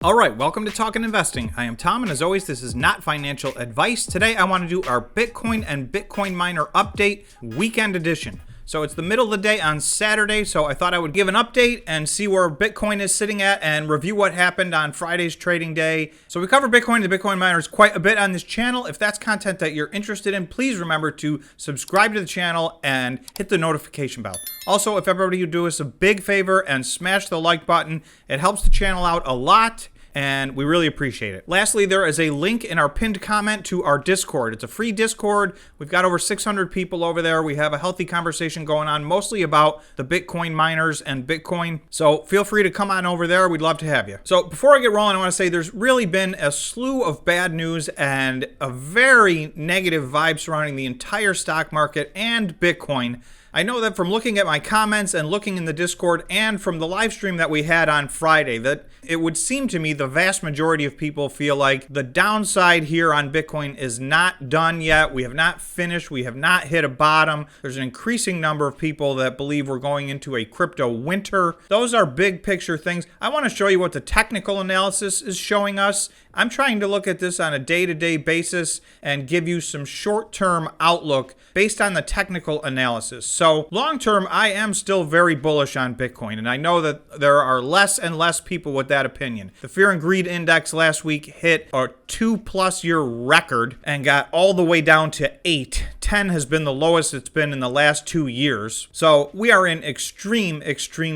All right, welcome to Talkin' Investing. I am Tom, and as always, this is not financial advice. Today, I want to do our Bitcoin and Bitcoin miner update weekend edition. So it's the middle of the day on Saturday, so I thought I would give an update and see where Bitcoin is sitting at and review what happened on Friday's trading day. So we cover Bitcoin and the Bitcoin miners quite a bit on this channel. If that's content that you're interested in, please remember to subscribe to the channel and hit the notification bell. Also, if everybody would do us a big favor and smash the like button, it helps the channel out a lot, and we really appreciate it. Lastly, there is a link in our pinned comment to our Discord. It's a free Discord. We've got over 600 people over there. We have a healthy conversation going on, mostly about the Bitcoin miners and Bitcoin. So feel free to come on over there. We'd love to have you. So before I get rolling, I want to say there's really been a slew of bad news and a very negative vibe surrounding the entire stock market and Bitcoin. I know that from looking at my comments and looking in the Discord and from the live stream that we had on Friday, that it would seem to me the vast majority of people feel like the downside here on Bitcoin is not done yet. We have not finished. We have not hit a bottom. There's an increasing number of people that believe we're going into a crypto winter. Those are big picture things. I want to show you what the technical analysis is showing us. I'm trying to look at this on a day-to-day basis and give you some short-term outlook based on the technical analysis. So long-term, I am still very bullish on Bitcoin, and I know that there are less and less people with that opinion. The Fear and Greed Index last week hit a 2+ year record and got all the way down to 8. 10 has been the lowest it's been in the last 2 years. So we are in extreme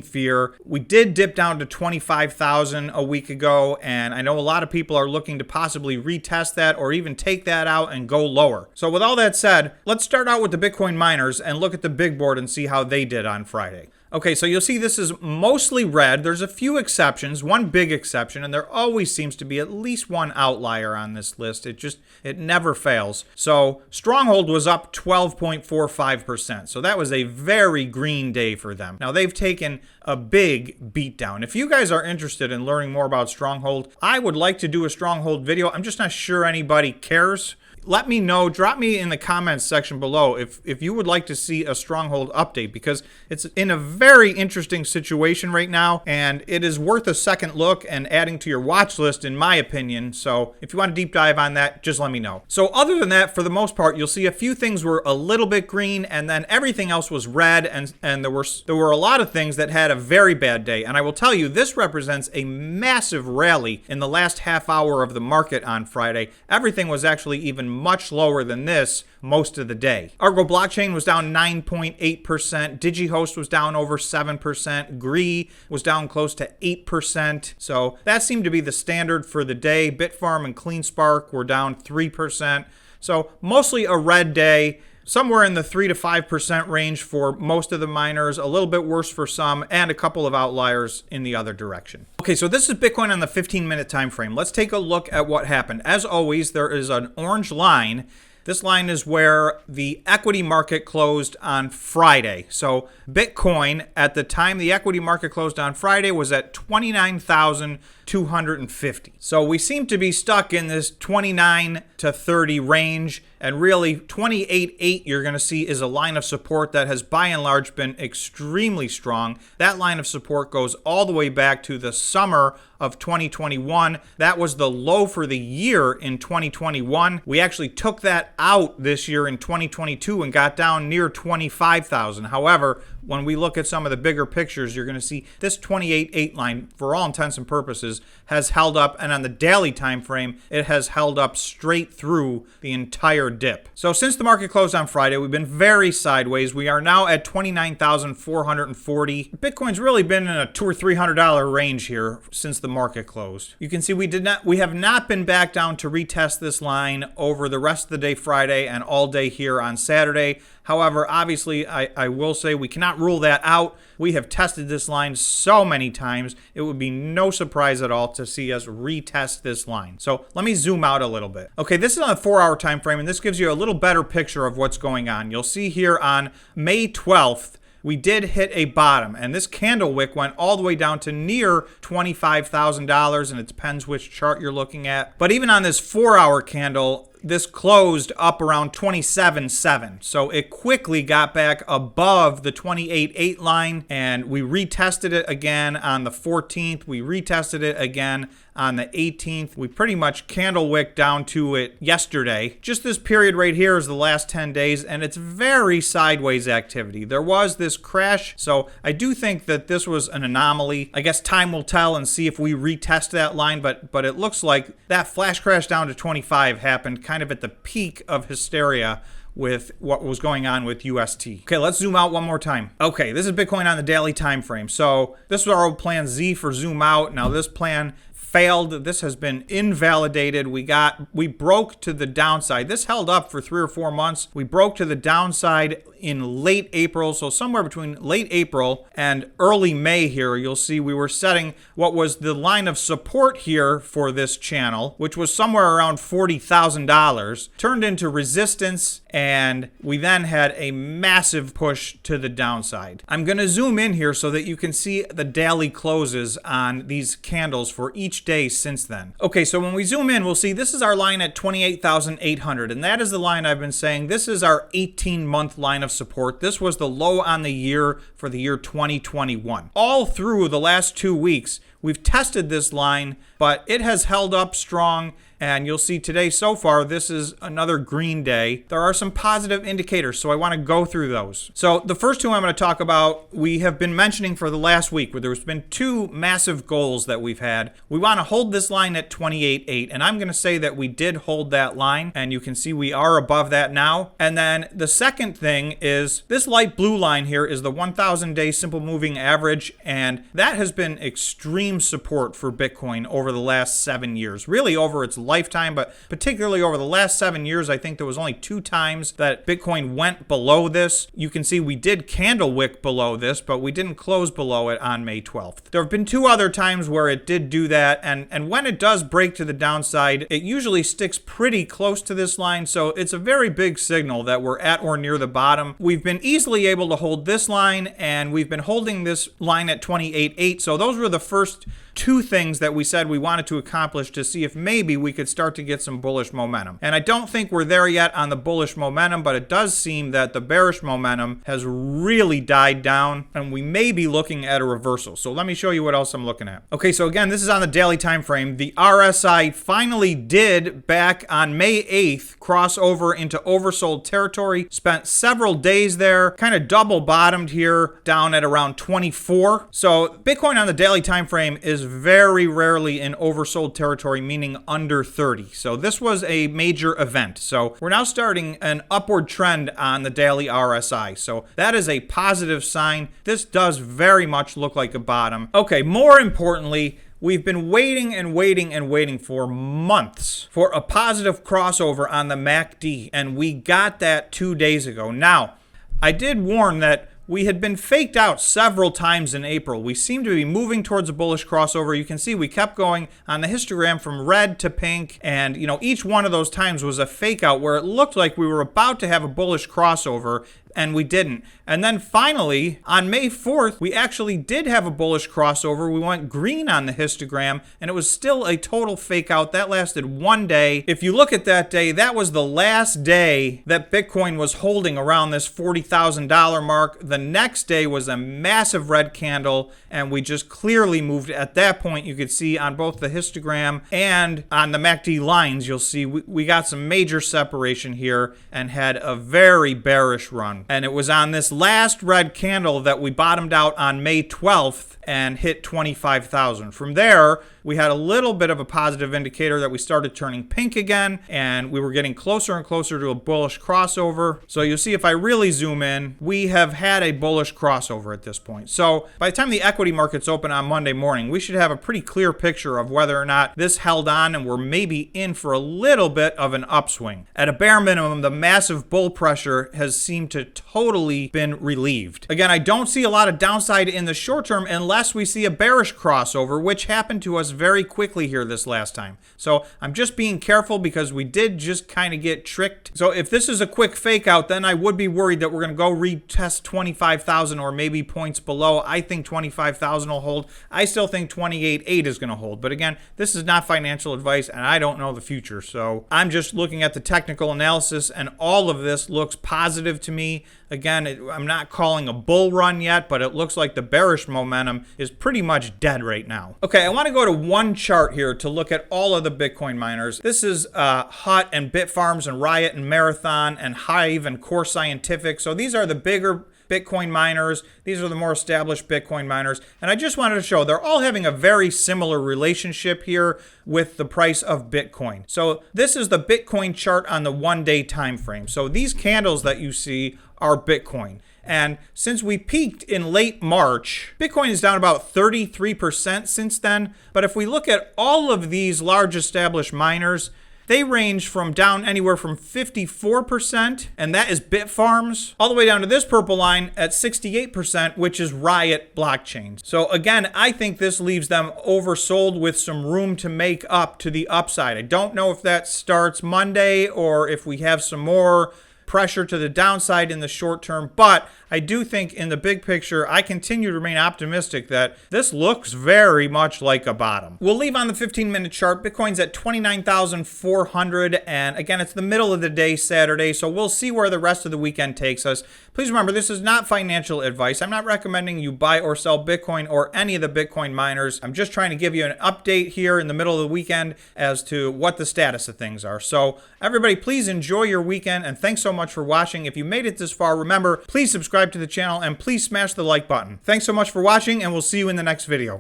fear. We did dip down to 25,000 a week ago, and I know a lot of people are looking to possibly retest that or even take that out and go lower. So with all that said, let's start out with the Bitcoin miners and look at the big board and see how they did on Friday. Okay, so you'll see this is mostly red. There's a few exceptions, one big exception, and there always seems to be at least one outlier on this list. It never fails. So Stronghold was up 12.45%. So that was a very green day for them. Now they've taken a big beatdown. If you guys are interested in learning more about Stronghold, I would like to do a Stronghold video. I'm just not sure anybody cares. Let me know, drop me in the comments section below if you would like to see a Stronghold update, because it's in a very interesting situation right now, and it is worth a second look and adding to your watch list, in my opinion. So if you want to deep dive on that, just let me know. So other than that, for the most part, you'll see a few things were a little bit green, and then everything else was red, and there were a lot of things that had a very bad day. And I will tell you, this represents a massive rally in the last half hour of the market on Friday. Everything was actually even much lower than this most of the day. Argo Blockchain was down 9.8%. DigiHost was down over 7%. Gree was down close to 8%. So that seemed to be the standard for the day. Bitfarm and CleanSpark were down 3%. So mostly a red day. Somewhere in the 3 to 5% range for most of the miners, a little bit worse for some, and a couple of outliers in the other direction. Okay, so this is Bitcoin on the 15-minute time frame. Let's take a look at what happened. As always, there is an orange line. This line is where the equity market closed on Friday. So Bitcoin, at the time the equity market closed on Friday, was at 29,250. So we seem to be stuck in this 29 to 30 range. And really, 28.8 you're going to see is a line of support that has by and large been extremely strong. That line of support goes all the way back to the summer of 2021. That was the low for the year in 2021. We actually took that out this year in 2022 and got down near 25,000. However, when we look at some of the bigger pictures, you're going to see this 28.8 line, for all intents and purposes, has held up, and on the daily time frame, it has held up straight through the entire dip. So since the market closed on Friday, we've been very sideways. We are now at 29,440. Bitcoin's really been in a $200 or $300 range here since the market closed. You can see we have not been back down to retest this line over the rest of the day Friday and all day here on Saturday. However, obviously, I will say we cannot rule that out. We have tested this line so many times, it would be no surprise at all to see us retest this line. So let me zoom out a little bit. Okay, this is on a 4-hour time frame, and this gives you a little better picture of what's going on. You'll see here on May 12th, we did hit a bottom, and this candle wick went all the way down to near $25,000, and it depends which chart you're looking at. But even on this 4-hour candle, this closed up around 27.7. So it quickly got back above the 28.8 line, and we retested it again on the 14th. We retested it again on the 18th. We pretty much candle wick down to it yesterday. Just this period right here is the last 10 days, and it's very sideways activity. There was this crash, so I do think that this was an anomaly. I guess time will tell and see if we retest that line, but it looks like that flash crash down to 25 happened kind of at the peak of hysteria with what was going on with UST. Okay, let's zoom out one more time. Okay, this is Bitcoin on the daily time frame. So this was our old plan Z for zoom out. Now this plan failed. This has been invalidated. We broke to the downside. This held up for 3 or 4 months. We broke to the downside in late April. So somewhere between late April and early May here, you'll see we were setting what was the line of support here for this channel, which was somewhere around $40,000, turned into resistance, and we then had a massive push to the downside. I'm going to zoom in here so that you can see the daily closes on these candles for each day since then. Okay, so when we zoom in, we'll see this is our line at 28,800, and that is the line I've been saying. This is our 18-month line of support. This was the low on the year for the year 2021. All through the last 2 weeks, we've tested this line, but it has held up strong. And you'll see today so far, this is another green day. There are some positive indicators, so I want to go through those. So the first two I'm going to talk about, we have been mentioning for the last week, where there's been 2 massive goals that we've had. We want to hold this line at 28.8, and I'm going to say that we did hold that line, and you can see we are above that now. And then the second thing is this light blue line here is the 1,000-day simple moving average, and that has been extreme support for Bitcoin over the last 7 years, really over its lifetime, but particularly over the last 7 years, I think there was only 2 times that Bitcoin went below this. You can see we did candle wick below this, but we didn't close below it on May 12th. There have been 2 other times where it did do that, and when it does break to the downside, it usually sticks pretty close to this line, so it's a very big signal that we're at or near the bottom. We've been easily able to hold this line, and we've been holding this line at 28.8, so those were the first 2 things that we said we wanted to accomplish to see if maybe we could start to get some bullish momentum. And I don't think we're there yet on the bullish momentum, but it does seem that the bearish momentum has really died down, and we may be looking at a reversal. So let me show you what else I'm looking at. Okay, so again, this is on the daily time frame. The RSI finally did, back on May 8th, cross over into oversold territory. Spent several days there, kind of double bottomed here, down at around 24. So Bitcoin on the daily time frame is very rarely in oversold territory, meaning under 30. So this was a major event. So we're now starting an upward trend on the daily RSI. So that is a positive sign. This does very much look like a bottom. Okay, more importantly, we've been waiting and waiting and waiting for months for a positive crossover on the MACD, and we got that 2 days ago. Now, I did warn that we had been faked out several times in April. We seemed to be moving towards a bullish crossover. You can see we kept going on the histogram from red to pink, and each one of those times was a fake out where it looked like we were about to have a bullish crossover, and we didn't. And then finally, on May 4th, we actually did have a bullish crossover. We went green on the histogram, and it was still a total fake out. That lasted 1 day. If you look at that day, that was the last day that Bitcoin was holding around this $40,000 mark. The next day was a massive red candle, and we just clearly moved. At that point, you could see on both the histogram and on the MACD lines, you'll see we got some major separation here and had a very bearish run. And it was on this last red candle that we bottomed out on May 12th and hit 25,000. From there, we had a little bit of a positive indicator that we started turning pink again, and we were getting closer and closer to a bullish crossover. So you'll see if I really zoom in, we have had a bullish crossover at this point. So by the time the equity markets open on Monday morning, we should have a pretty clear picture of whether or not this held on and we're maybe in for a little bit of an upswing. At a bare minimum, the massive bull pressure has seemed to totally been relieved. Again, I don't see a lot of downside in the short term unless we see a bearish crossover, which happened to us very quickly here this last time. So I'm just being careful because we did just kind of get tricked. So if this is a quick fake out, then I would be worried that we're going to go retest 25,000 or maybe points below. I think 25,000 will hold. I still think 28.8 is going to hold. But again, this is not financial advice and I don't know the future. So I'm just looking at the technical analysis and all of this looks positive to me. Again, I'm not calling a bull run yet, but it looks like the bearish momentum is pretty much dead right now. Okay, I want to go to one chart here to look at all of the Bitcoin miners. This is HUT and Bitfarms and Riot and Marathon and Hive and Core Scientific. So these are the bigger Bitcoin miners. These are the more established Bitcoin miners. And I just wanted to show they're all having a very similar relationship here with the price of Bitcoin. So this is the Bitcoin chart on the 1-day time frame. So these candles that you see are Bitcoin. And since we peaked in late March, Bitcoin is down about 33% since then. But if we look at all of these large established miners, they range from down anywhere from 54%, and that is Bitfarms, all the way down to this purple line at 68%, which is Riot blockchain. So again, I think this leaves them oversold with some room to make up to the upside. I don't know if that starts Monday or if we have some more pressure to the downside in the short term, but I do think in the big picture, I continue to remain optimistic that this looks very much like a bottom. We'll leave on the 15-minute chart. Bitcoin's at 29,400, and again, it's the middle of the day, Saturday, so we'll see where the rest of the weekend takes us. Please remember, this is not financial advice. I'm not recommending you buy or sell Bitcoin or any of the Bitcoin miners. I'm just trying to give you an update here in the middle of the weekend as to what the status of things are. So everybody, please enjoy your weekend, and thanks so much for watching. If you made it this far, remember, please subscribe to the channel and please smash the like button. Thanks so much for watching, and we'll see you in the next video.